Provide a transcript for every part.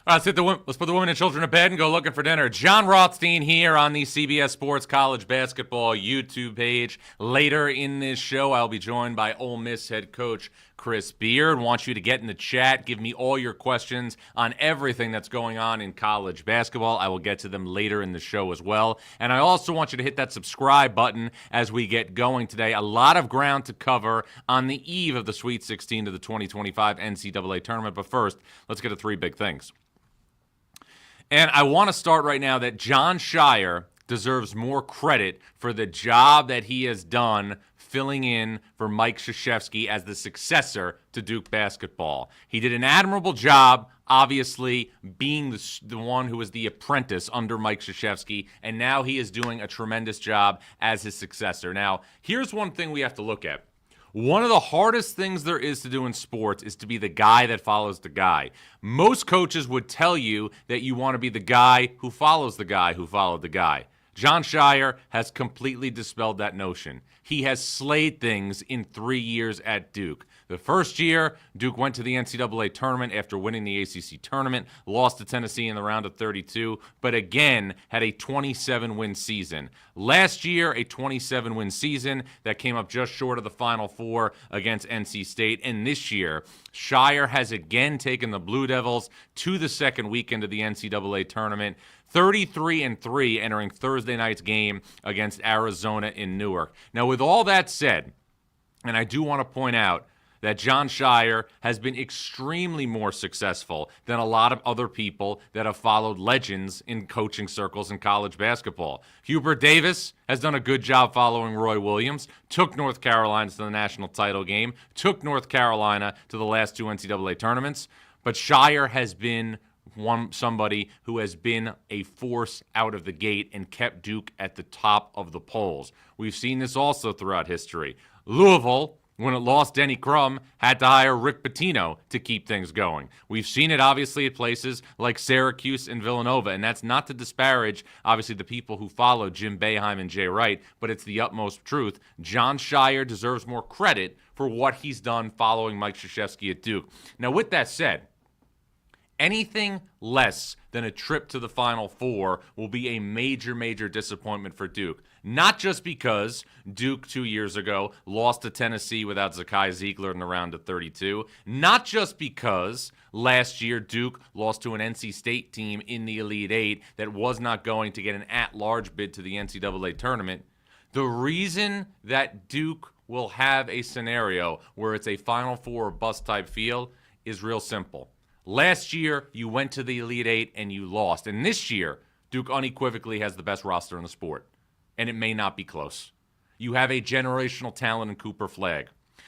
Let's put the women and children to bed and go looking for dinner. Jon Rothstein here on the CBS Sports College Basketball YouTube page. Later in this show, I'll be joined by Ole Miss head coach Chris Beard. Want you to get in the chat. Give me all your questions on everything that's going on in college basketball. I will get to them later in the show as well. And I also want you to hit that subscribe button as we get going today. A lot of ground to cover on the eve of the Sweet 16 to the 2025 NCAA tournament. But first, let's get to three big things. And I want to start right now that Jon Scheyer deserves more credit for the job that he has done filling in for Mike Krzyzewski as the successor to Duke basketball. He did an admirable job, obviously, being the one who was the apprentice under Mike Krzyzewski, and now he is doing a tremendous job as his successor. Now, here's one thing we have to look at. One of the hardest things there is to do in sports is to be the guy that follows the guy. Most coaches would tell you that you want to be the guy who follows the guy who followed the guy. Jon Scheyer has completely dispelled that notion. He has slayed things in 3 years at Duke. The first year, Duke went to the NCAA tournament after winning the ACC tournament, lost to Tennessee in the round of 32, but again had a 27-win season. Last year, a 27-win season that came up just short of the Final Four against NC State. And this year, Scheyer has again taken the Blue Devils to the second weekend of the NCAA tournament, 33-3 entering Thursday night's game against Arizona in Newark. Now, with all that said, and I do want to point out that Jon Scheyer has been extremely more successful than a lot of other people that have followed legends in coaching circles in college basketball. Hubert Davis has done a good job following Roy Williams, took North Carolina to the national title game, took North Carolina to the last two NCAA tournaments, but Scheyer has been somebody who has been a force out of the gate and kept Duke at the top of the polls. We've seen this also throughout history. Louisville, when it lost Denny Crum, had to hire Rick Pitino to keep things going. We've seen it, obviously, at places like Syracuse and Villanova, and that's not to disparage, obviously, the people who follow Jim Boeheim and Jay Wright, but it's the utmost truth. Jon Scheyer deserves more credit for what he's done following Mike Krzyzewski at Duke. Now, with that said, anything less than a trip to the Final Four will be a major, major disappointment for Duke. Not just because Duke 2 years ago lost to Tennessee without Zakai Ziegler in the round of 32. Not just because last year Duke lost to an NC State team in the Elite Eight that was not going to get an at-large bid to the NCAA tournament. The reason that Duke will have a scenario where it's a Final Four or bust type field is real simple. Last year, you went to the Elite Eight and you lost. And this year, Duke unequivocally has the best roster in the sport. And it may not be close. You have a generational talent in Cooper Flagg.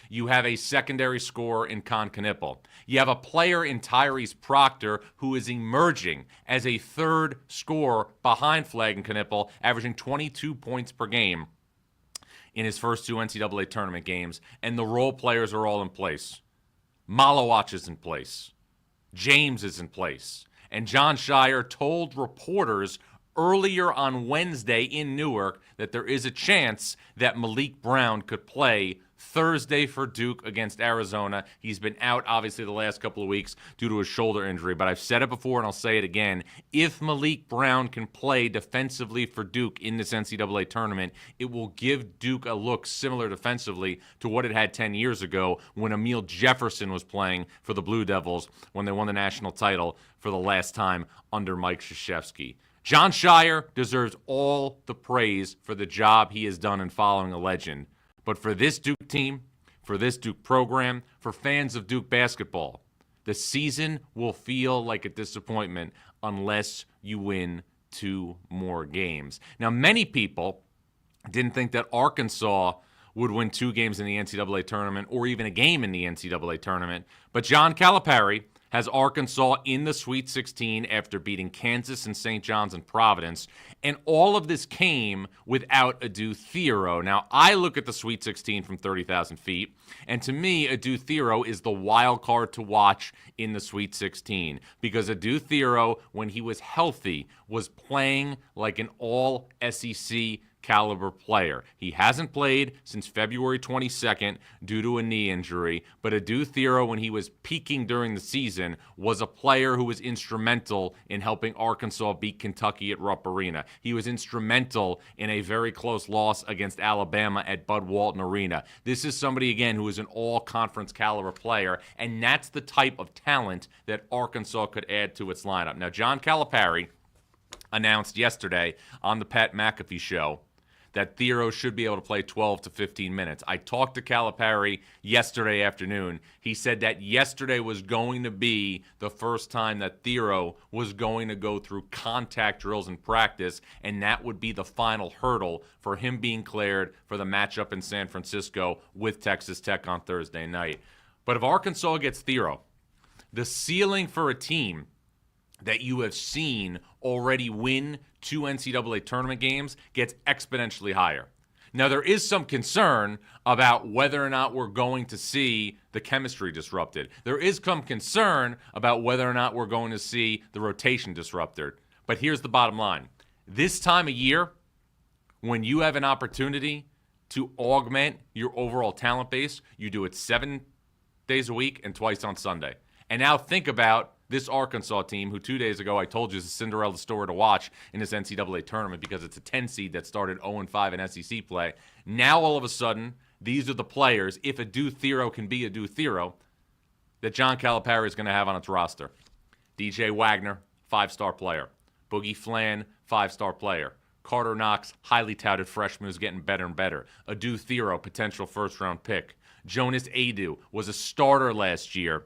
You have a secondary scorer in Con Knipple. You have a player in Tyrese Proctor who is emerging as a third scorer behind Flagg and Knipple, averaging 22 points per game in his first two NCAA tournament games. And the role players are all in place. Malawach is in place. James is in place. And Jon Scheyer told reporters earlier on Wednesday in Newark that there is a chance that Malik Brown could play Thursday for Duke against Arizona. He's been out, obviously, the last couple of weeks due to a shoulder injury. But I've said it before and I'll say it again. If Malik Brown can play defensively for Duke in this NCAA tournament, it will give Duke a look similar defensively to what it had 10 years ago when Emil Jefferson was playing for the Blue Devils when they won the national title for the last time under Mike Krzyzewski. Jon Scheyer deserves all the praise for the job he has done in following a legend. But for this Duke team, for this Duke program, for fans of Duke basketball, the season will feel like a disappointment unless you win 2 more games. Now, many people didn't think that Arkansas would win 2 games in the NCAA tournament or even a game in the NCAA tournament. But John Calipari has Arkansas in the Sweet 16 after beating Kansas and St. John's and Providence. And all of this came without Adou Thiero. Now, I look at the Sweet 16 from 30,000 feet, and to me, Adou Thiero is the wild card to watch in the Sweet 16 because Adou Thiero, when he was healthy, was playing like an all-SEC caliber player. He hasn't played since February 22nd due to a knee injury, but Adou Thiero, when he was peaking during the season, was a player who was instrumental in helping Arkansas beat Kentucky at Rupp Arena. He was instrumental in a very close loss against Alabama at Bud Walton Arena. This is somebody, again, who is an all-conference caliber player, and that's the type of talent that Arkansas could add to its lineup. Now, John Calipari announced yesterday on the Pat McAfee show that Thiero should be able to play 12 to 15 minutes. I talked to Calipari yesterday afternoon. He said that yesterday was going to be the first time that Thiero was going to go through contact drills in practice, and that would be the final hurdle for him being cleared for the matchup in San Francisco with Texas Tech on Thursday night. But if Arkansas gets Thiero, the ceiling for a team that you have seen already win 2 NCAA tournament games gets exponentially higher. Now, there is some concern about whether or not we're going to see the chemistry disrupted. There is some concern about whether or not we're going to see the rotation disrupted. But here's the bottom line. This time of year, when you have an opportunity to augment your overall talent base, you do it 7 days a week and twice on Sunday. And now think about this Arkansas team, who 2 days ago I told you is a Cinderella story to watch in this NCAA tournament because it's a 10 seed that started 0-5 in SEC play. Now all of a sudden, these are the players, if Adou Thiero can be Adou Thiero, that John Calipari is going to have on its roster. DJ Wagner, 5-star player. Boogie Flan, 5-star player. Carter Knox, highly touted freshman who's getting better and better. Adou Thiero, potential first-round pick. Jonas Adou was a starter last year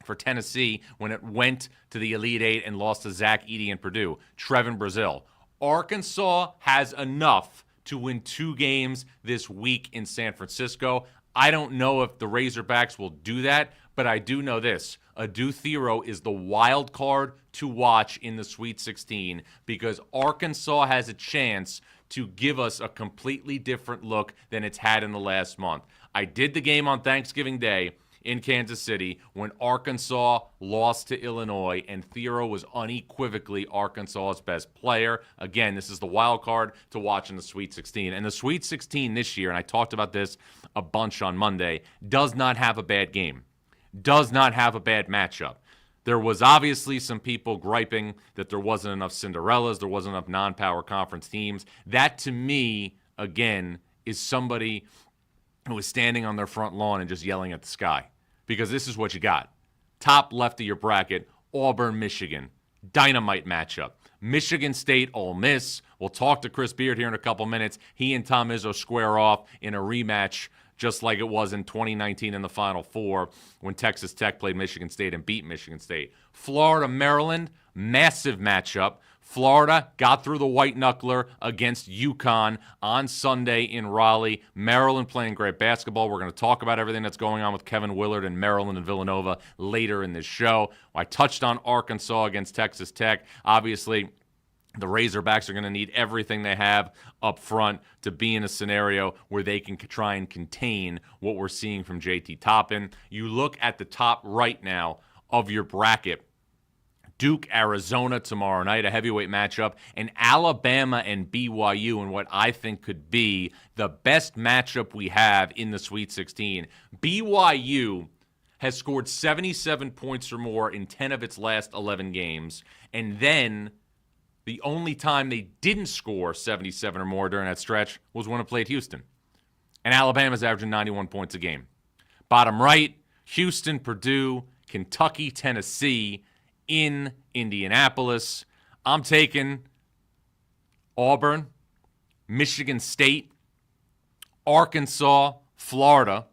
for Tennessee when it went to the Elite Eight and lost to Zach Edey and Purdue. Trevin Brazil. Arkansas has enough to win 2 games this week in San Francisco. I don't know if the Razorbacks will do that, but I do know this. Adou Thiero is the wild card to watch in the Sweet 16 because Arkansas has a chance to give us a completely different look than it's had in the last month. I did the game on Thanksgiving Day in Kansas City when Arkansas lost to Illinois, and Thiero was unequivocally Arkansas's best player. Again, this is the wild card to watch in the Sweet 16. And the Sweet 16 this year, and I talked about this a bunch on Monday, does not have a bad game, does not have a bad matchup. There was obviously some people griping that there wasn't enough Cinderellas, there wasn't enough non-power conference teams. That, to me, again, is somebody who is standing on their front lawn and just yelling at the sky. Because this is what you got. Top left of your bracket, Auburn, Michigan. Dynamite matchup. Michigan State, Ole Miss. We'll talk to Chris Beard here in a couple minutes. He and Tom Izzo square off in a rematch just like it was in 2019 in the Final Four when Texas Tech played Michigan State and beat Michigan State. Florida, Maryland, massive matchup. Florida got through the white knuckler against UConn on Sunday in Raleigh. Maryland playing great basketball. We're going to talk about everything that's going on with Kevin Willard and Maryland and Villanova later in this show. I touched on Arkansas against Texas Tech. Obviously, the Razorbacks are going to need everything they have up front to be in a scenario where they can try and contain what we're seeing from JT Toppin. You look at the top right now of your bracket. Duke, Arizona tomorrow night, a heavyweight matchup, and Alabama and BYU in what I think could be the best matchup we have in the Sweet 16. BYU has scored 77 points or more in 10 of its last 11 games, and then the only time they didn't score 77 or more during that stretch was when it played Houston. And Alabama's averaging 91 points a game. Bottom right, Houston, Purdue, Kentucky, Tennessee, in Indianapolis. I'm taking Auburn, Michigan State, Arkansas, Florida.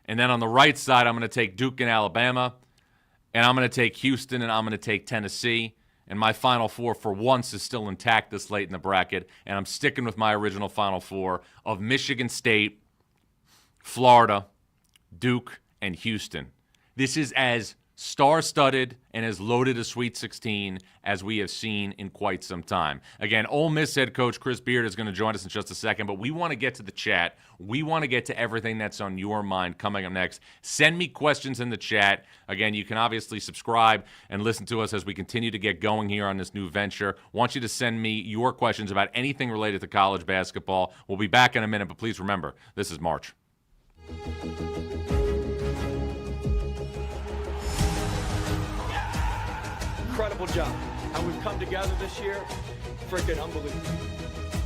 And then on the right side, I'm going to take Duke and Alabama. And I'm going to take Houston, and I'm going to take Tennessee. And my Final Four, for once, is still intact this late in the bracket. And I'm sticking with my original Final Four of Michigan State, Florida, Duke, and Houston. This is as star-studded, and as loaded a Sweet 16 as we have seen in quite some time. Again, Ole Miss head coach Chris Beard is going to join us in just a second, but we want to get to the chat. We want to get to everything that's on your mind coming up next. Send me questions in the chat. Again, you can obviously subscribe and listen to us as we continue to get going here on this new venture. Want you to send me your questions about anything related to college basketball. We'll be back in a minute, but please remember, this is March. Incredible job. How we've come together this year, freaking unbelievable.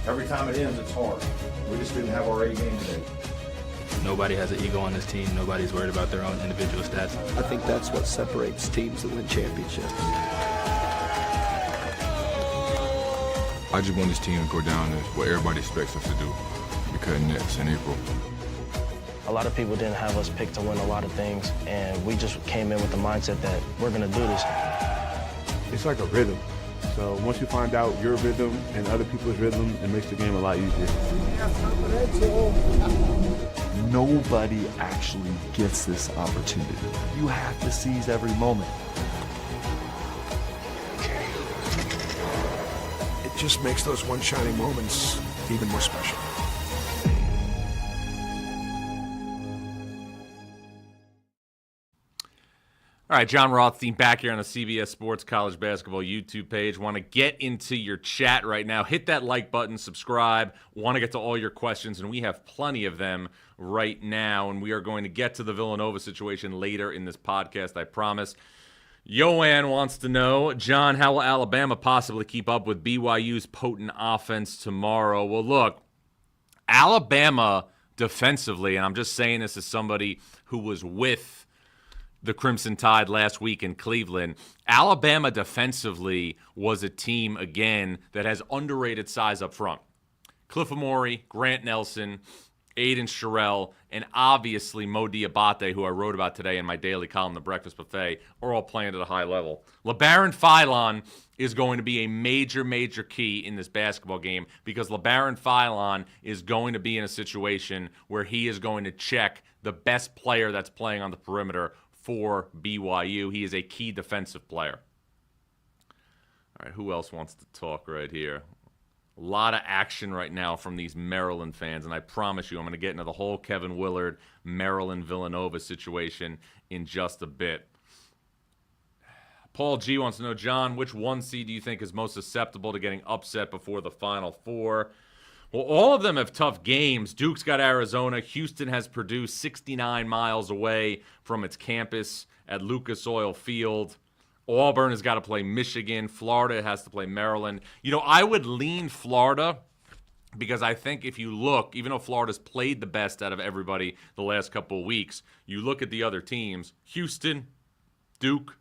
Every time it ends, it's hard. We just didn't have our A game today. Nobody has an ego on this team. Nobody's worried about their own individual stats. I think that's what separates teams that win championships. I just want this team to go down as what everybody expects us to do. Be cutting nets in April. A lot of people didn't have us picked to win a lot of things, and we just came in with the mindset that we're going to do this. It's like a rhythm. So once you find out your rhythm and other people's rhythm, it makes the game a lot easier. Nobody actually gets this opportunity. You have to seize every moment. It just makes those one shining moments even more special. All right, Jon Rothstein back here on the CBS Sports College Basketball YouTube page. Want to get into your chat right now. Hit that like button, subscribe. Want to get to all your questions, and we have plenty of them right now. And we are going to get to the Villanova situation later in this podcast, I promise. Joanne wants to know, John, how will Alabama possibly keep up with BYU's potent offense tomorrow? Well, look, Alabama defensively, and I'm just saying this as somebody who was with the Crimson Tide last week in Cleveland. Alabama defensively was a team, again, that has underrated size up front. Cliff Amore, Grant Nelson, Aiden Sherrill, and obviously Mo Diabate, who I wrote about today in my daily column, The Breakfast Buffet, are all playing at a high level. LeBaron Philon is going to be a major, major key in this basketball game because LeBaron Philon is going to be in a situation where he is going to check the best player that's playing on the perimeter for BYU. He is a key defensive player. All right, who else wants to talk right here? A lot of action right now from these Maryland fans, and I promise you I'm going to get into the whole Kevin Willard, Maryland-Villanova situation in just a bit. Paul G. wants to know, John, which 1 seed do you think is most susceptible to getting upset before the Final Four? Well, all of them have tough games. Duke's got Arizona. Houston has Purdue 69 miles away from its campus at Lucas Oil Field. Auburn has got to play Michigan. Florida has to play Maryland. You know, I would lean Florida because I think if you look, even though Florida's played the best out of everybody the last couple of weeks, you look at the other teams, Houston, Duke,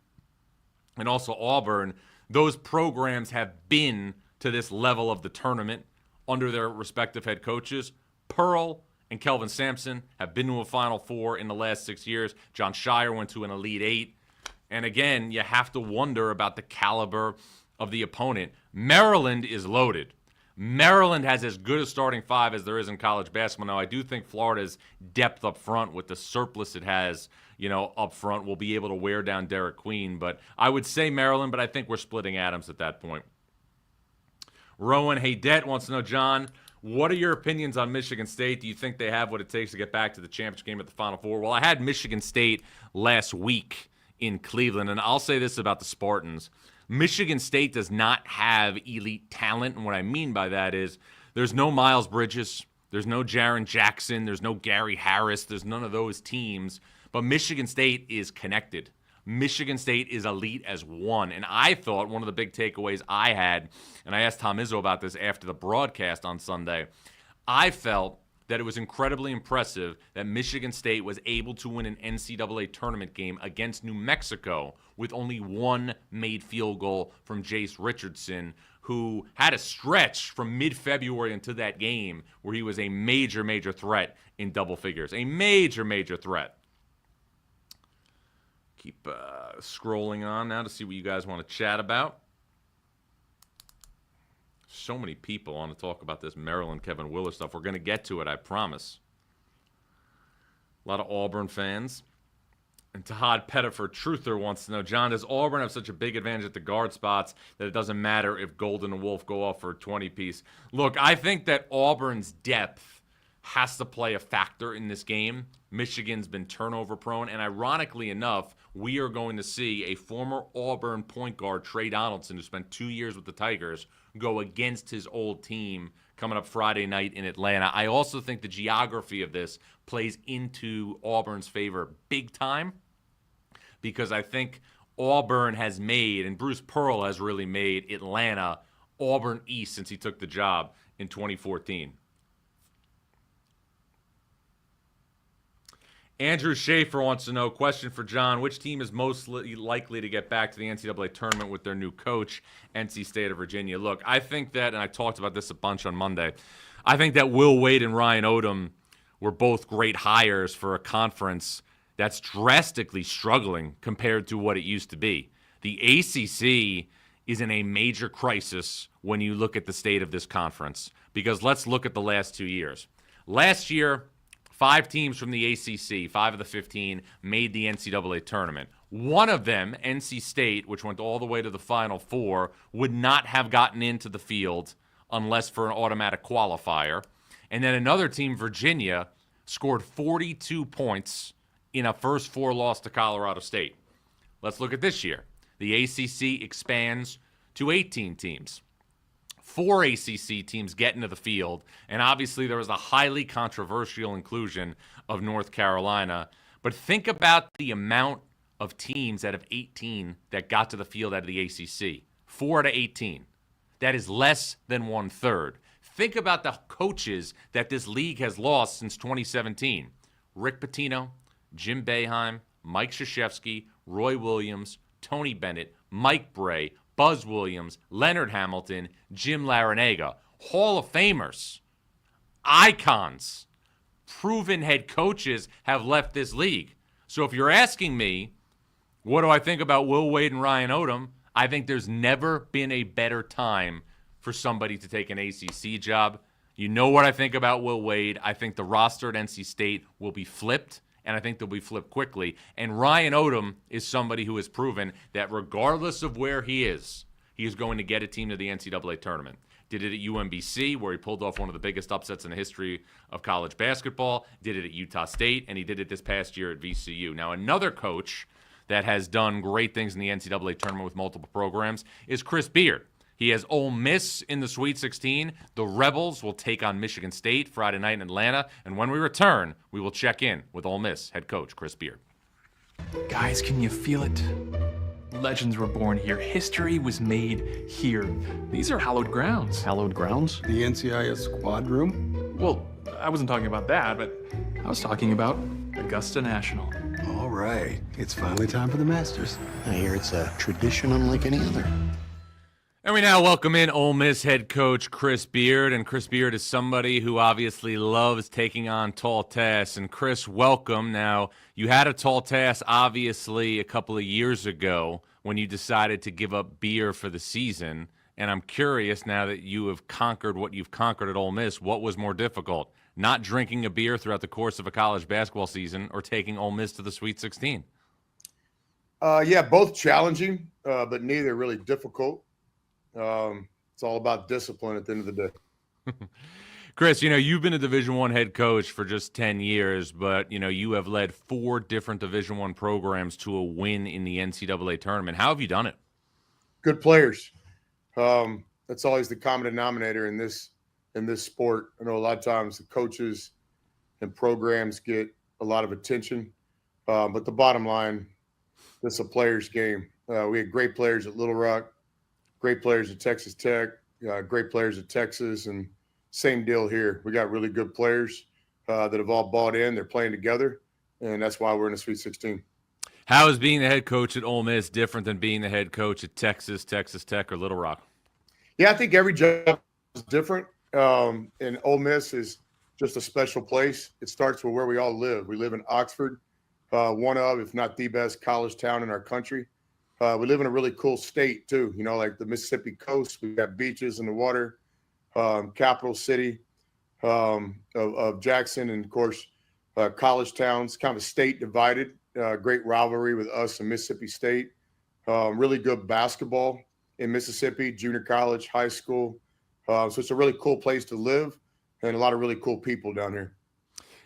and also Auburn, those programs have been to this level of the tournament under their respective head coaches. Pearl and Kelvin Sampson have been to a Final Four in the last 6 years. John Scheyer went to an Elite Eight. And again, you have to wonder about the caliber of the opponent. Maryland is loaded. Maryland has as good a starting five as there is in college basketball. Now, I do think Florida's depth up front with the surplus it has, up front will be able to wear down Derek Queen. But I would say Maryland, but I think we're splitting atoms at that point. Rowan Haydet wants to know, John, what are your opinions on Michigan State? Do you think they have what it takes to get back to the championship game at the Final Four? Well, I had Michigan State last week in Cleveland, and I'll say this about the Spartans. Michigan State does not have elite talent, and what I mean by that is there's no Miles Bridges, there's no Jaren Jackson, there's no Gary Harris, there's none of those teams, but Michigan State is connected. Michigan State is elite as one. And I thought one of the big takeaways I had, and I asked Tom Izzo about this after the broadcast on Sunday, I felt that it was incredibly impressive that Michigan State was able to win an NCAA tournament game against New Mexico with only one made field goal from Jace Richardson, who had a stretch from mid-February into that game where he was a major, major threat in double figures. A major, major threat. Keep scrolling on now to see what you guys want to chat about. So many people want to talk about this Maryland Kevin Willard stuff. We're going to get to it, I promise. A lot of Auburn fans. And Todd Pettiford Truther wants to know, John, does Auburn have such a big advantage at the guard spots that it doesn't matter if Golden and Wolf go off for a 20-piece? Look, I think that Auburn's depth has to play a factor in this game. Michigan's been turnover prone, and ironically enough, we are going to see a former Auburn point guard, Trey Donaldson, who spent 2 years with the Tigers, go against his old team coming up Friday night in Atlanta. I also think the geography of this plays into Auburn's favor big time, because I think Auburn has made, and Bruce Pearl has really made, Atlanta Auburn East since he took the job in 2014. Andrew Schaefer wants to know, question for John, which team is most likely to get back to the NCAA tournament with their new coach, NC State or Virginia? Look, I think that, and I talked about this a bunch on Monday, I think that Will Wade and Ryan Odom were both great hires for a conference that's drastically struggling compared to what it used to be. The ACC is in a major crisis when you look at the state of this conference, because let's look at the last 2 years. Last year, 5 teams from the ACC, 5 of the 15, made the NCAA tournament. One of them, NC State, which went all the way to the Final Four, would not have gotten into the field unless for an automatic qualifier. And then another team, Virginia, scored 42 points in a first 4 loss to Colorado State. Let's look at this year. The ACC expands to 18 teams. 4 ACC teams get into the field, and obviously there was a highly controversial inclusion of North Carolina. But think about the amount of teams out of 18 that got to the field out of the ACC. 4 out of 18. That is less than 1/3. Think about the coaches that this league has lost since 2017. Rick Pitino, Jim Boeheim, Mike Krzyzewski, Roy Williams, Tony Bennett, Mike Bray, Buzz Williams, Leonard Hamilton, Jim Larinaga. Hall of Famers, icons, proven head coaches have left this league. So if you're asking me, what do I think about Will Wade and Ryan Odom? I think there's never been a better time for somebody to take an ACC job. You know what I think about Will Wade. I think the roster at NC State will be flipped, and I think they'll be flipped quickly. And Ryan Odom is somebody who has proven that regardless of where he is going to get a team to the NCAA tournament. Did it at UMBC, where he pulled off one of the biggest upsets in the history of college basketball. Did it at Utah State, and he did it this past year at VCU. Now, another coach that has done great things in the NCAA tournament with multiple programs is Chris Beard. He has Ole Miss in the Sweet 16. The Rebels will take on Michigan State Friday night in Atlanta. And when we return, we will check in with Ole Miss head coach Chris Beard. Guys, can you feel it? Legends were born here. History was made here. These are hallowed grounds. Hallowed grounds? The NCIS squad room? Well, I wasn't talking about that, but I was talking about Augusta National. All right, it's finally time for the Masters. I hear it's a tradition unlike any other. And we now welcome in Ole Miss head coach Chris Beard. And Chris Beard is somebody who obviously loves taking on tall tasks. And Chris, welcome. Now, you had a tall task, obviously, a couple of years ago when you decided to give up beer for the season. And I'm curious, now that you have conquered what you've conquered at Ole Miss, what was more difficult? Not drinking a beer throughout the course of a college basketball season or taking Ole Miss to the Sweet 16? Yeah, both challenging, but neither really difficult. It's all about discipline at the end of the day. Chris, you've been a Division I head coach for just 10 years, but, you have led 4 different Division I programs to a win in the NCAA tournament. How have you done it? Good players. That's always the common denominator in this sport. I know a lot of times the coaches and programs get a lot of attention, but the bottom line, this is a player's game. We had great players at Little Rock, great players at Texas Tech, great players at Texas, and same deal here. We got really good players that have all bought in. They're playing together, and that's why we're in the Sweet 16. How is being the head coach at Ole Miss different than being the head coach at Texas, Texas Tech, or Little Rock? Yeah, I think every job is different, and Ole Miss is just a special place. It starts with where we all live. We live in Oxford, one of, if not the best college town in our country. We live in a really cool state, too, like the Mississippi coast. We've got beaches in the water, capital city of Jackson, and, of course, college towns, kind of a state divided. great rivalry with us and Mississippi State. Really good basketball in Mississippi, junior college, high school. So it's a really cool place to live and a lot of really cool people down here.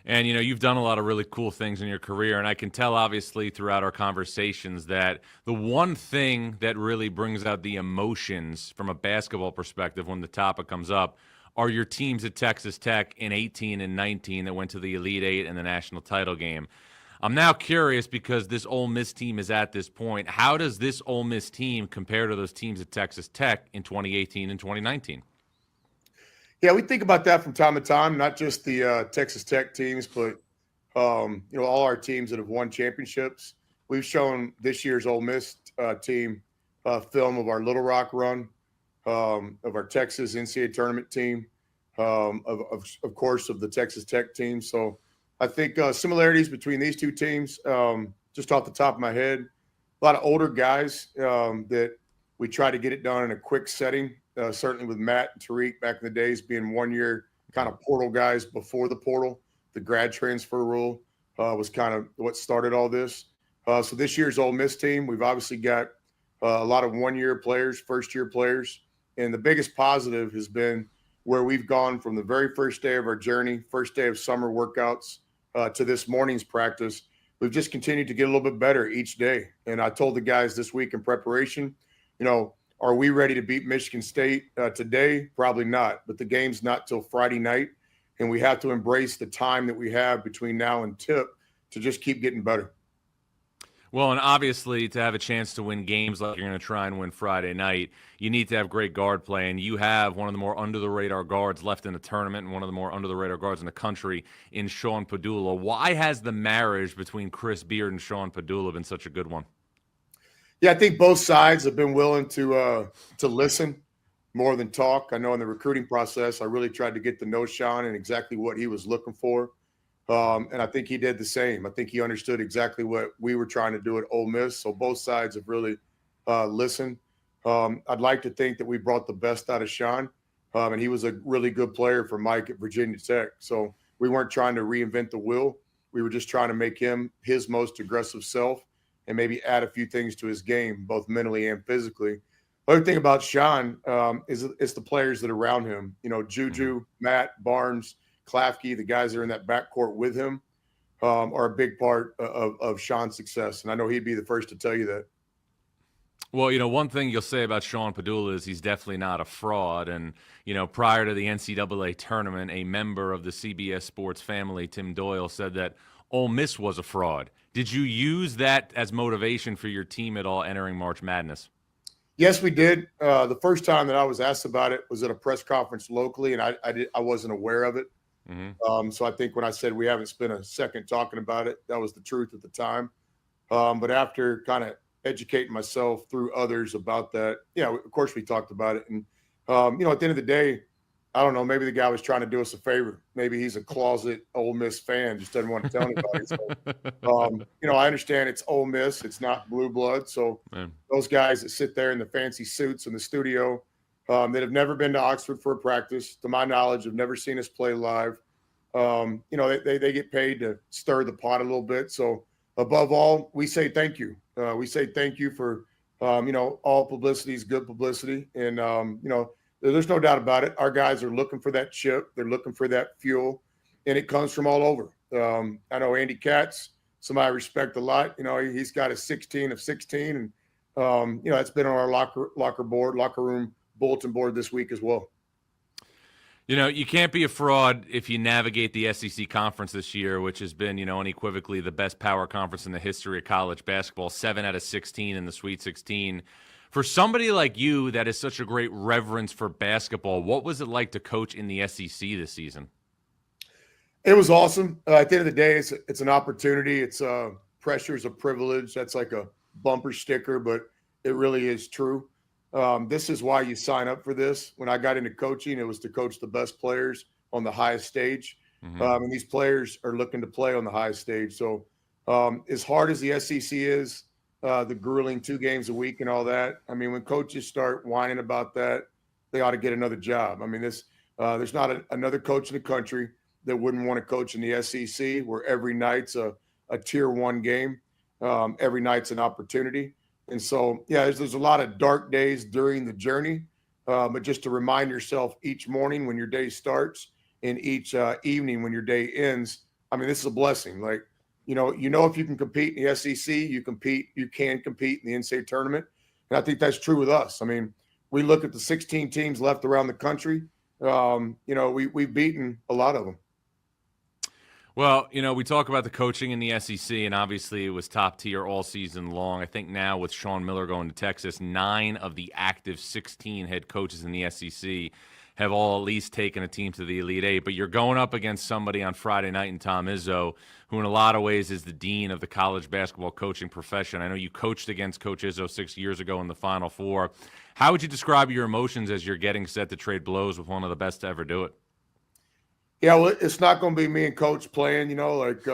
And, you've done a lot of really cool things in your career, and I can tell, obviously, throughout our conversations that the one thing that really brings out the emotions from a basketball perspective when the topic comes up are your teams at Texas Tech in 18 and 19 that went to the Elite Eight and the national title game. I'm now curious, because this Ole Miss team is at this point, how does this Ole Miss team compare to those teams at Texas Tech in 2018 and 2019? Yeah, we think about that from time to time, not just the Texas Tech teams, but all our teams that have won championships. We've shown this year's Ole Miss team film of our Little Rock run, of our Texas NCAA tournament team, of course, of the Texas Tech team. So I think similarities between these two teams, just off the top of my head, a lot of older guys that we try to get it done in a quick setting. Certainly with Matt and Tariq back in the days being 1 year kind of portal guys before the portal. The grad transfer rule was kind of what started all this. So this year's Ole Miss team, we've obviously got a lot of 1 year players, first year players. And the biggest positive has been where we've gone from the very first day of our journey, first day of summer workouts to this morning's practice. We've just continued to get a little bit better each day. And I told the guys this week in preparation, are we ready to beat Michigan State today? Probably not. But the game's not till Friday night, and we have to embrace the time that we have between now and tip to just keep getting better. Well, and obviously to have a chance to win games like you're going to try and win Friday night, you need to have great guard play, and you have one of the more under-the-radar guards left in the tournament and one of the more under-the-radar guards in the country in Sean Padula. Why has the marriage between Chris Beard and Sean Padula been such a good one? Yeah, I think both sides have been willing to listen more than talk. I know in the recruiting process, I really tried to get to know Sean and exactly what he was looking for. And I think he did the same. I think he understood exactly what we were trying to do at Ole Miss. So both sides have really listened. I'd like to think that we brought the best out of Sean. And he was a really good player for Mike at Virginia Tech. So we weren't trying to reinvent the wheel. We were just trying to make him his most aggressive self and maybe add a few things to his game, both mentally and physically. The other thing about Sean is the players that are around him. Juju, Matt, Barnes, Klafke, the guys that are in that backcourt with him are a big part of Sean's success. And I know he'd be the first to tell you that. Well, one thing you'll say about Sean Padula is he's definitely not a fraud. And, prior to the NCAA tournament, a member of the CBS Sports family, Tim Doyle, said that Ole Miss was a fraud. Did you use that as motivation for your team at all entering March Madness? Yes, we did. The first time that I was asked about it was at a press conference locally, and I wasn't aware of it. Mm-hmm. So I think when I said we haven't spent a second talking about it, that was the truth at the time. But after kind of educating myself through others about that, of course we talked about it. And, at the end of the day, I don't know, maybe the guy was trying to do us a favor. Maybe he's a closet Ole Miss fan, just doesn't want to tell anybody. So, I understand it's Ole Miss. It's not blue blood. So those guys that sit there in the fancy suits in the studio that have never been to Oxford for a practice, to my knowledge, have never seen us play live. They get paid to stir the pot a little bit. So above all, we say thank you. We say thank you for, all publicity is good publicity. And, there's no doubt about it. Our guys are looking for that chip. They're looking for that fuel, and it comes from all over. I know Andy Katz, somebody I respect a lot. He's got a 16 of 16, and that's been on our locker room bulletin board this week as well. You can't be a fraud if you navigate the SEC conference this year, which has been, unequivocally the best power conference in the history of college basketball. 7 out of 16 in the Sweet 16. For somebody like you that has such a great reverence for basketball, what was it like to coach in the SEC this season? It was awesome. At the end of the day, it's an opportunity. It's pressure is a privilege. That's like a bumper sticker, but it really is true. This is why you sign up for this. When I got into coaching, it was to coach the best players on the highest stage. Mm-hmm. And these players are looking to play on the highest stage. So as hard as the SEC is, the grueling 2 games a week and all that. I mean, when coaches start whining about that, they ought to get another job. I mean, there's not another coach in the country that wouldn't want to coach in the SEC, where every night's a tier 1 game. every night's an opportunity. And so, yeah, there's a lot of dark days during the journey, but just to remind yourself each morning when your day starts and each evening when your day ends, I mean, this is a blessing. Like, you know, if you can compete in the SEC, you can compete in the NCAA tournament. And I think that's true with us. I mean, we look at the 16 teams left around the country. You know, we've beaten a lot of them. Well, you know, we talk about the coaching in the SEC, and obviously it was top tier all season long. I think now with Sean Miller going to Texas, 9 of the active 16 head coaches in the SEC have all at least taken a team to the Elite Eight. But you're going up against somebody on Friday night in Tom Izzo, who in a lot of ways is the dean of the college basketball coaching profession. I know you coached against Coach Izzo 6 years ago in the Final Four. How would you describe your emotions as you're getting set to trade blows with one of the best to ever do it? Yeah, well, it's not going to be me and Coach playing, you know, like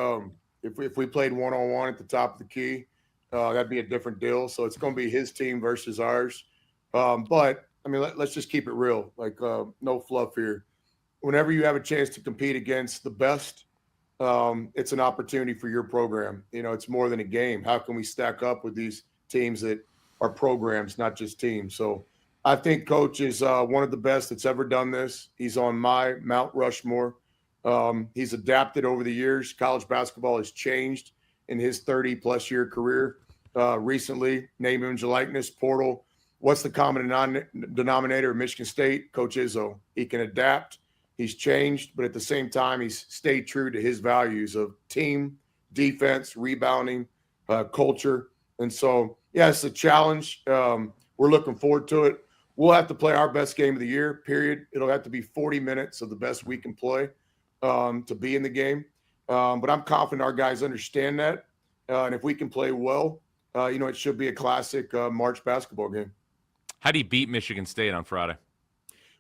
if we played one-on-one at the top of the key, that'd be a different deal. So it's going to be his team versus ours. But, I mean, let's just keep it real, like no fluff here. Whenever you have a chance to compete against the best, it's an opportunity for your program. You know, it's more than a game. How can we stack up with these teams that are programs, not just teams? So I think Coach is one of the best that's ever done this. He's on my Mount Rushmore. He's adapted over the years. College basketball has changed in his 30-plus year career. Recently, name, image, and likeness, portal. What's the common denominator of Michigan State? Coach Izzo. He can adapt. He's changed, but at the same time, he's stayed true to his values of team, defense, rebounding, culture. And so, yeah, it's a challenge. We're looking forward to it. We'll have to play our best game of the year, period. It'll have to be 40 minutes of the best we can play to be in the game. But I'm confident our guys understand that. And if we can play well, you know, it should be a classic March basketball game. How do you beat Michigan State on Friday?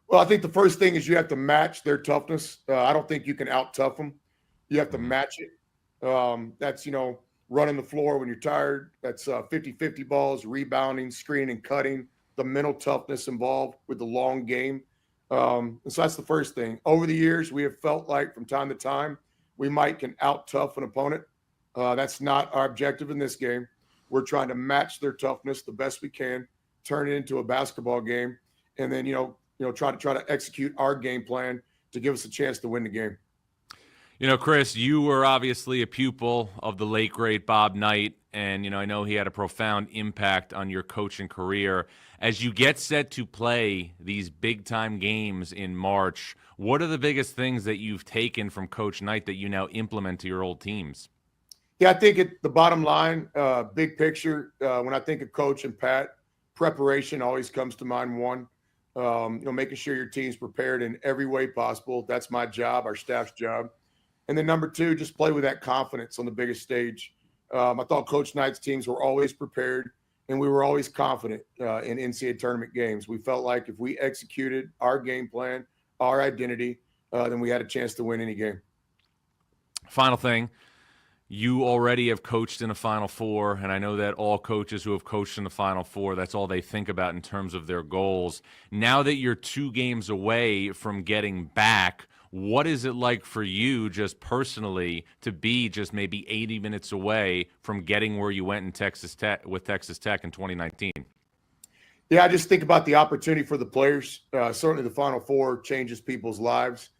Well, I think the first thing is you have to match their toughness. I don't think you can out-tough them. You have to match it. That's, you know, running the floor when you're tired. That's 50-50 balls, rebounding, screening, and cutting. The mental toughness involved with the long game. And so that's the first thing. Over the years, we have felt like from time to time, we can out-tough an opponent. That's not our objective in this game. We're trying to match their toughness the best we can, turn it into a basketball game, and then, you know, try to execute our game plan to give us a chance to win the game. You know, Chris, you were obviously a pupil of the late, great Bob Knight, and, you know, I know he had a profound impact on your coaching career. As you get set to play these big-time games in March, what are the biggest things that you've taken from Coach Knight that you now implement to your old teams? Yeah, I think at the bottom line, big picture, when I think of Coach and Pat, preparation always comes to mind, one. You know, making sure your team's prepared in every way possible. That's my job, our staff's job. And then number 2, just play with that confidence on the biggest stage. I thought Coach Knight's teams were always prepared, and we were always confident in NCAA tournament games. We felt like if we executed our game plan, our identity, then we had a chance to win any game. Final thing, you already have coached in a Final Four, and I know that all coaches who have coached in the Final Four, that's all they think about in terms of their goals. Now that you're 2 games away from getting back, what is it like for you just personally to be just maybe 80 minutes away from getting where you went in Texas Tech in 2019? Yeah, I just think about the opportunity for the players. Certainly the Final Four changes people's lives.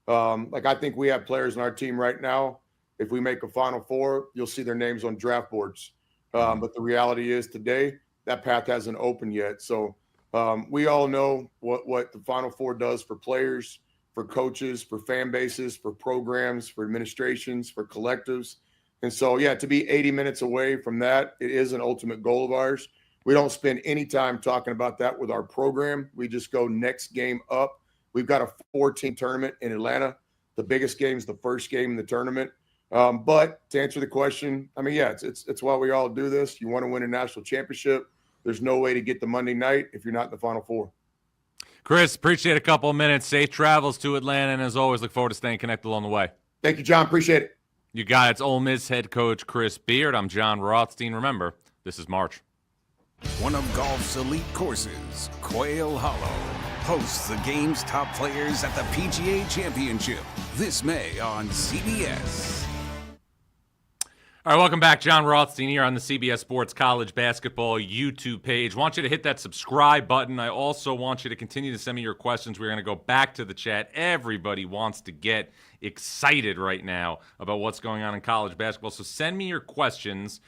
Like I think we have players in our team right now. If we make a Final Four, you'll see their names on draft boards. But the reality is today, that path hasn't opened yet. So we all know what the Final Four does for players, for coaches, for fan bases, for programs, for administrations, for collectives. And so, yeah, to be 80 minutes away from that, it is an ultimate goal of ours. We don't spend any time talking about that with our program. We just go next game up. We've got a 4-team tournament in Atlanta. The biggest game is the first game in the tournament. But to answer the question, I mean, yeah, it's why we all do this. You want to win a national championship. There's no way to get the Monday night if you're not in the Final Four. Chris, appreciate a couple of minutes. Safe travels to Atlanta, and as always, look forward to staying connected along the way. Thank you, John. Appreciate it. You got it. It's Ole Miss head coach Chris Beard. I'm Jon Rothstein. Remember, this is March. One of golf's elite courses, Quail Hollow, hosts the game's top players at the PGA Championship this May on CBS. All right, welcome back. Jon Rothstein here on the CBS Sports College Basketball YouTube page. Want you to hit that subscribe button. I also want you to continue to send me your questions. We're going to go back to the chat. Everybody wants to get excited right now about what's going on in college basketball. So send me your questions,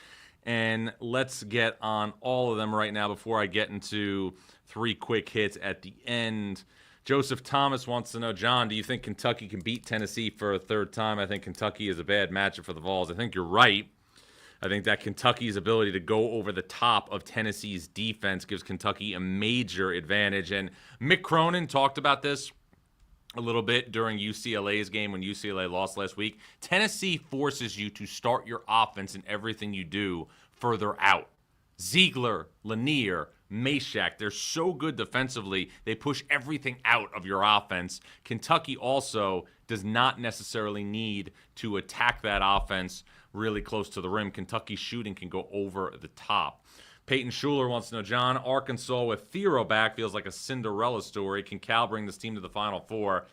and let's get on all of them right now before I get into 3 quick hits at the end. Joseph Thomas wants to know, John, do you think Kentucky can beat Tennessee for a third time? I think Kentucky is a bad matchup for the Vols. I think you're right. I think that Kentucky's ability to go over the top of Tennessee's defense gives Kentucky a major advantage. And Mick Cronin talked about this a little bit during UCLA's game when UCLA lost last week. Tennessee forces you to start your offense and everything you do further out. Ziegler, Lanier, Meshack, they're so good defensively, they push everything out of your offense. Kentucky also does not necessarily need to attack that offense really close to the rim. Kentucky's shooting can go over the top. Peyton Schuler wants to know, John, Arkansas with Thiero back feels like a Cinderella story. Can Cal bring this team to the Final Four?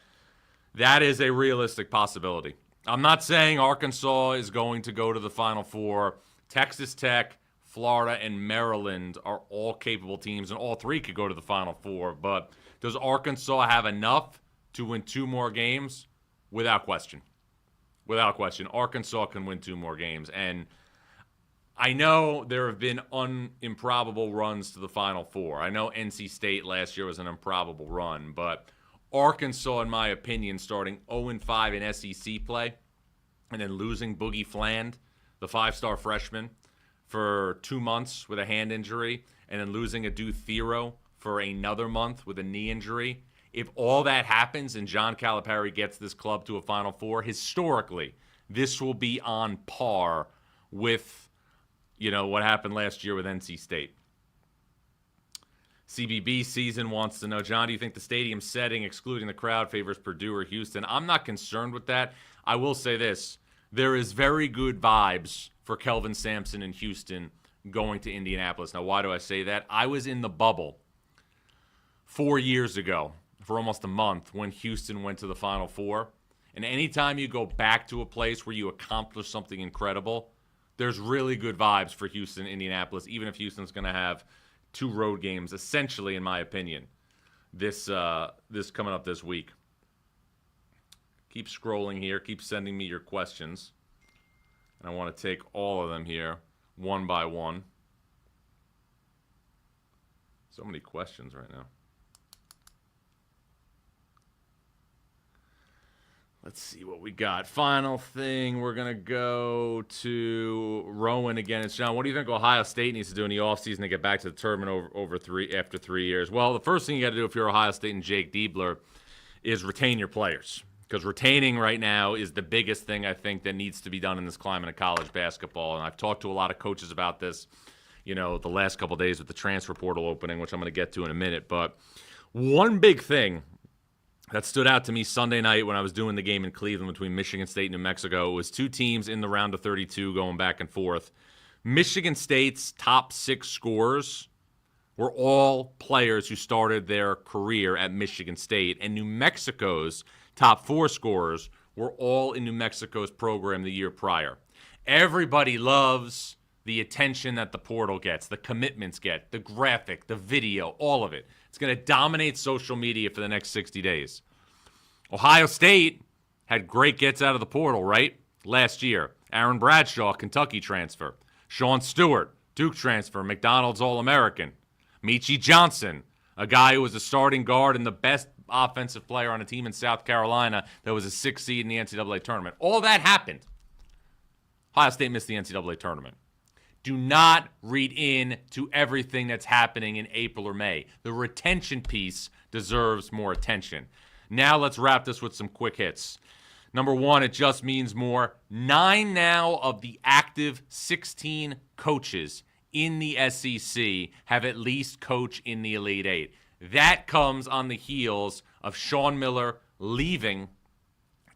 That is a realistic possibility. I'm not saying Arkansas is going to go to the Final Four. Texas Tech, Florida, and Maryland are all capable teams, and all 3 could go to the Final Four. But does Arkansas have enough to win 2 more games? Without question. Without question. Arkansas can win 2 more games. And I know there have been improbable runs to the Final Four. I know NC State last year was an improbable run, but Arkansas, in my opinion, starting 0-5 in SEC play and then losing Boogie Fland, the 5-star freshman, for 2 months with a hand injury, and then losing Adou Thiero for another month with a knee injury. If all that happens and John Calipari gets this club to a Final Four, historically, this will be on par with, what happened last year with NC State. CBB season wants to know, John, do you think the stadium setting, excluding the crowd, favors Purdue or Houston? I'm not concerned with that. I will say this. There is very good vibes for Kelvin Sampson in Houston going to Indianapolis. Now, why do I say that? I was in the bubble 4 years ago for almost a month when Houston went to the Final Four. And anytime you go back to a place where you accomplish something incredible, there's really good vibes for Houston, Indianapolis, even if Houston's going to have 2 road games, essentially, in my opinion, this coming up this week. Keep scrolling here. Keep sending me your questions. And I want to take all of them here, one by one. So many questions right now. Let's see what we got. Final thing, we're going to go to Rowan again. It's John, what do you think Ohio State needs to do in the offseason to get back to the tournament after 3 years? Well, the first thing you got to do if you're Ohio State and Jake Diebler is retain your players. Because retaining right now is the biggest thing I think that needs to be done in this climate of college basketball. And I've talked to a lot of coaches about this, the last couple of days with the transfer portal opening, which I'm going to get to in a minute. But one big thing that stood out to me Sunday night when I was doing the game in Cleveland between Michigan State and New Mexico was 2 teams in the round of 32 going back and forth. Michigan State's top 6 scorers were all players who started their career at Michigan State, and New Mexico's top 4 scorers were all in New Mexico's program the year prior. Everybody loves the attention that the portal gets, the commitments get, the graphic, the video, all of it. It's going to dominate social media for the next 60 days. Ohio State had great gets out of the portal, right? Last year. Aaron Bradshaw, Kentucky transfer. Sean Stewart, Duke transfer, McDonald's All-American. Michi Johnson, a guy who was a starting guard and the best offensive player on a team in South Carolina that was a 6th seed in the NCAA tournament. All that happened. Ohio State missed the NCAA tournament. Do not read in to everything that's happening in April or May. The retention piece deserves more attention. Now let's wrap this with some quick hits. Number 1, it just means more. 9 now of the active 16 coaches in the SEC have at least coached in the Elite Eight. That comes on the heels of Sean Miller leaving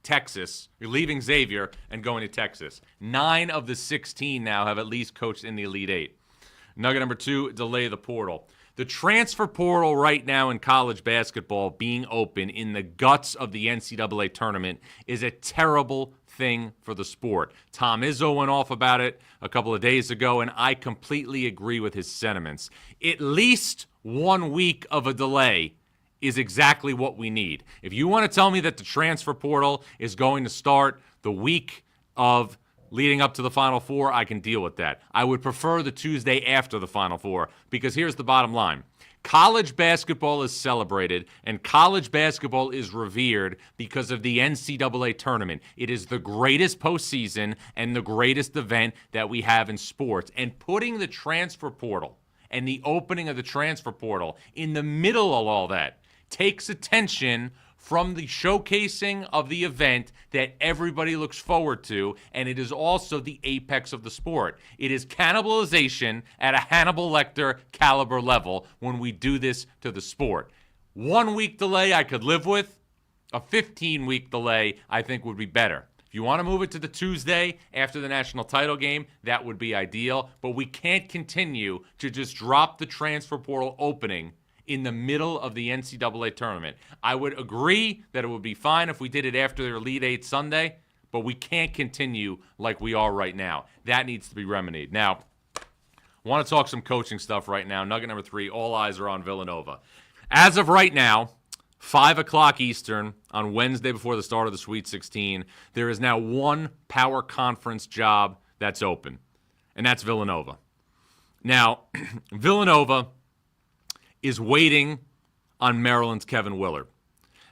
Xavier and going to Texas. 9 of the 16 now have at least coached in the Elite Eight. Nugget number 2, delay the portal. The transfer portal right now in college basketball being open in the guts of the NCAA tournament is a terrible thing for the sport. Tom Izzo went off about it a couple of days ago, and I completely agree with his sentiments. At least 1 week of a delay is exactly what we need. If you want to tell me that the transfer portal is going to start the week of leading up to the Final Four, I can deal with that. I would prefer the Tuesday after the Final Four, because here's the bottom line. College basketball is celebrated, and college basketball is revered because of the NCAA tournament. It is the greatest postseason and the greatest event that we have in sports. And putting the transfer portal and the opening of the transfer portal in the middle of all that takes attention from the showcasing of the event that everybody looks forward to, and it is also the apex of the sport. It is cannibalization at a Hannibal Lecter caliber level when we do this to the sport. 1 week delay I could live with. A 15-week delay I think would be better. If you want to move it to the Tuesday after the national title game, that would be ideal, but we can't continue to just drop the transfer portal opening in the middle of the NCAA tournament. I would agree that it would be fine if we did it after their Elite Eight Sunday, but we can't continue like we are right now. That needs to be remedied. Now, I want to talk some coaching stuff right now. Nugget number 3, all eyes are on Villanova. As of right now, 5 o'clock Eastern on Wednesday before the start of the Sweet 16, there is now one power conference job that's open, and that's Villanova. Now, Villanova is waiting on Maryland's Kevin Willard.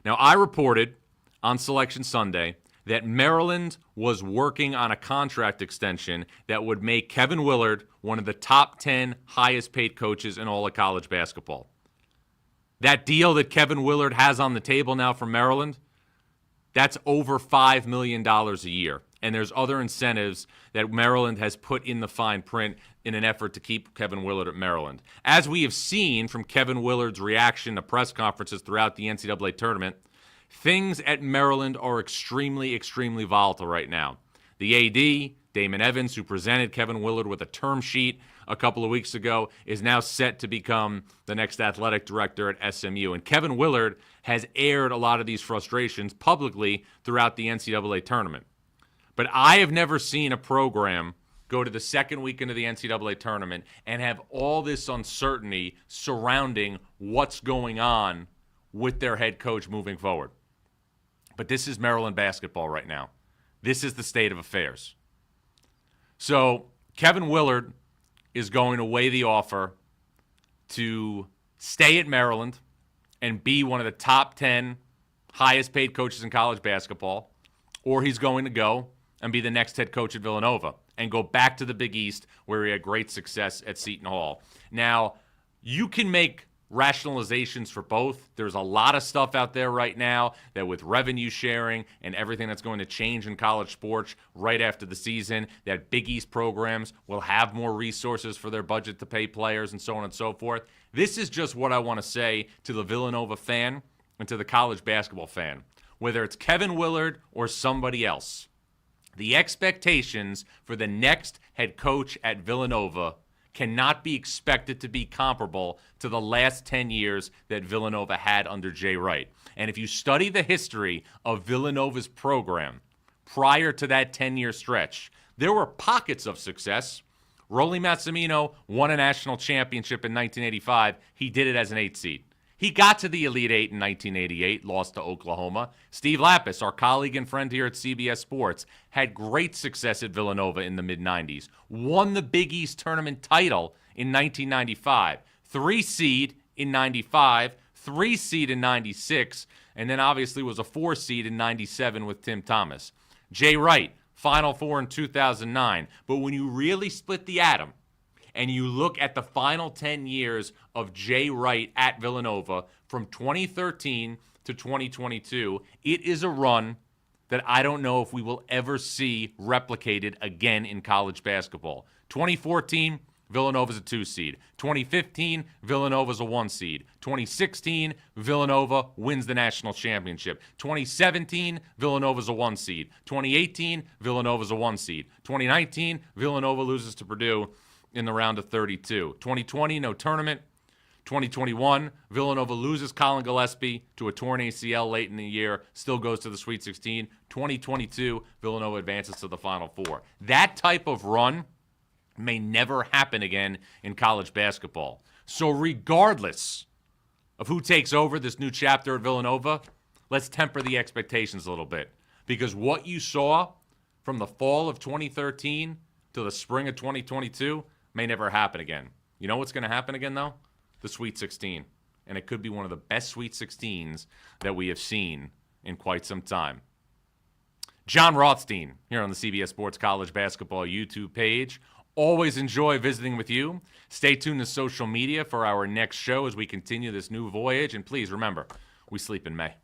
Now, I reported on Selection Sunday that Maryland was working on a contract extension that would make Kevin Willard one of the top 10 highest paid coaches in all of college basketball. That deal that Kevin Willard has on the table now for Maryland, that's over $5 million a year. And there's other incentives that Maryland has put in the fine print in an effort to keep Kevin Willard at Maryland. As we have seen from Kevin Willard's reaction to press conferences throughout the NCAA tournament, things at Maryland are extremely, extremely volatile right now. The AD, Damon Evans, who presented Kevin Willard with a term sheet a couple of weeks ago, is now set to become the next athletic director at SMU. And Kevin Willard has aired a lot of these frustrations publicly throughout the NCAA tournament. But I have never seen a program go to the second weekend of the NCAA tournament and have all this uncertainty surrounding what's going on with their head coach moving forward. But this is Maryland basketball right now. This is the state of affairs. So Kevin Willard is going to weigh the offer to stay at Maryland and be one of the top 10 highest paid coaches in college basketball, or he's going to go and be the next head coach at Villanova and go back to the Big East where he had great success at Seton Hall. Now, you can make rationalizations for both. There's a lot of stuff out there right now that with revenue sharing and everything that's going to change in college sports right after the season, that Big East programs will have more resources for their budget to pay players and so on and so forth. This is just what I want to say to the Villanova fan and to the college basketball fan. Whether it's Kevin Willard or somebody else, the expectations for the next head coach at Villanova cannot be expected to be comparable to the last 10 years that Villanova had under Jay Wright. And if you study the history of Villanova's program prior to that 10-year stretch, there were pockets of success. Rolly Massimino won a national championship in 1985. He did it as an 8 seed. He got to the Elite Eight in 1988, lost to Oklahoma. Steve Lapis, our colleague and friend here at CBS Sports, had great success at Villanova in the mid-90s. Won the Big East tournament title in 1995. 3 seed in 95, 3 seed in 96, and then obviously was a 4 seed in 97 with Tim Thomas. Jay Wright, Final Four in 2009. But when you really split the atom, and you look at the final 10 years of Jay Wright at Villanova from 2013 to 2022, it is a run that I don't know if we will ever see replicated again in college basketball. 2014, Villanova's a 2 seed. 2015, Villanova's a 1 seed. 2016, Villanova wins the national championship. 2017, Villanova's a 1 seed. 2018, Villanova's a 1 seed. 2019, Villanova loses to Purdue in the round of 32. 2020, no tournament. 2021, Villanova loses Colin Gillespie to a torn ACL late in the year, still goes to the Sweet 16. 2022, Villanova advances to the Final Four. That type of run may never happen again in college basketball. So regardless of who takes over this new chapter at Villanova, let's temper the expectations a little bit. Because what you saw from the fall of 2013 to the spring of 2022 may never happen again. You know what's going to happen again, though? The Sweet 16. And it could be one of the best Sweet 16s that we have seen in quite some time. Jon Rothstein here on the CBS Sports College Basketball YouTube page. Always enjoy visiting with you. Stay tuned to social media for our next show as we continue this new voyage. And please remember, we sleep in May.